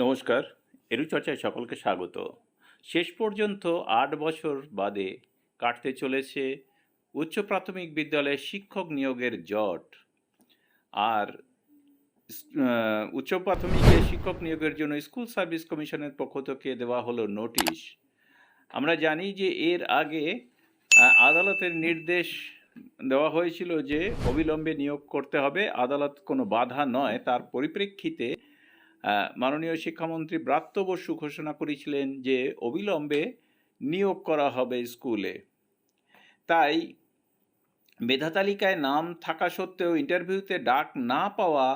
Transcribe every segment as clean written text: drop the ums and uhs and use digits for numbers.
নমস্কার, এডুচর্চায় সকলকে স্বাগত। শেষ পর্যন্ত ৮ বছর বাদে কাটতে চলেছে উচ্চ প্রাথমিক বিদ্যালয়ে শিক্ষক নিয়োগের জট। আর উচ্চ প্রাথমিকে শিক্ষক নিয়োগের জন্য স্কুল সার্ভিস কমিশনের পক্ষ থেকে দেওয়া হলো নোটিশ। আমরা জানি যে এর আগে আদালতের নির্দেশ দেওয়া হয়েছিল যে অবিলম্বে নিয়োগ করতে হবে, আদালত কোনো বাধা নয়। তার পরিপ্রেক্ষিতে মাননীয় শিক্ষামন্ত্রী ব্রাত্য বসু ঘোষণা করেছিলেন যে অবিলম্বে নিয়োগ করা হবে স্কুলে। তাই মেধা তালিকায় নাম থাকা সত্ত্বেও ইন্টারভিউতে ডাক না পাওয়া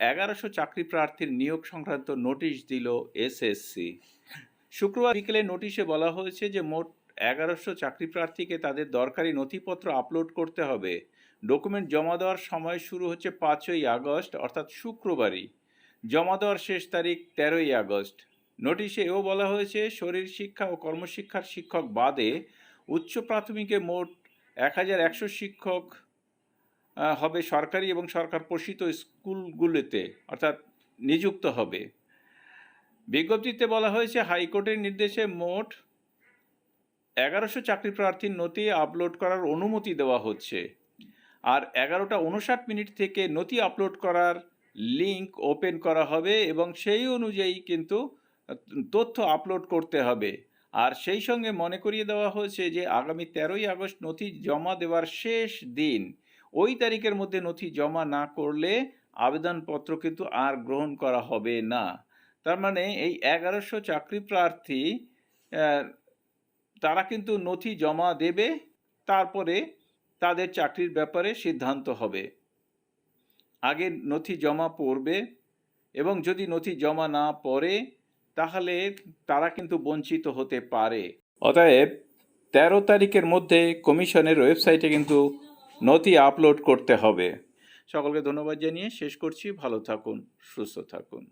1100 চাকরি প্রার্থীর নিয়োগ সংক্রান্ত নোটিশ দিল এসএসসি। শুক্রবার বিকেলে নোটিশে বলা হয়েছে যে মোট 1100 চাকরি প্রার্থীকে তাদের দরকারি নথিপত্র আপলোড করতে হবে। ডকুমেন্ট জমা দেওয়ার সময় শুরু হচ্ছে 5ই আগস্ট, অর্থাৎ শুক্রবারই। জমা দেওয়ার শেষ তারিখ 13ই আগস্ট। নোটিশে এও বলা হয়েছে শরীর শিক্ষা ও কর্মশিক্ষার শিক্ষক বাদে উচ্চ প্রাথমিকে মোট 1100 শিক্ষক হবে সরকারি এবং সরকার পোষিত স্কুলগুলিতে, অর্থাৎ নিযুক্ত হবে। বিজ্ঞপ্তিতে বলা হয়েছে হাইকোর্টের নির্দেশে মোট 1100 চাকরি প্রার্থীর নথি আপলোড করার অনুমতি দেওয়া হচ্ছে। আর 11:59 থেকে নথি আপলোড করার লিঙ্ক ওপেন করা হবে এবং সেই অনুযায়ী কিন্তু তথ্য আপলোড করতে হবে। আর সেই সঙ্গে মনে করিয়ে দেওয়া হয়েছে যে আগামী 13ই আগস্ট নথি জমা দেওয়ার শেষ দিন। ওই তারিখের মধ্যে নথি জমা না করলে আবেদনপত্র কিন্তু আর গ্রহণ করা হবে না। তার মানে এই 1100 চাকরি প্রার্থী তারা কিন্তু নথি জমা দেবে, তারপরে তাদের চাকরির ব্যাপারে সিদ্ধান্ত হবে। আগে নথি জমা পড়বে এবং যদি নথি জমা না পড়ে তাহলে তারা কিন্তু বঞ্চিত হতে পারে। অতএব 13 তারিখের মধ্যে কমিশনের ওয়েবসাইটে কিন্তু নথি আপলোড করতে হবে। সকলকে ধন্যবাদ জানিয়ে শেষ করছি। ভালো থাকুন, সুস্থ থাকুন।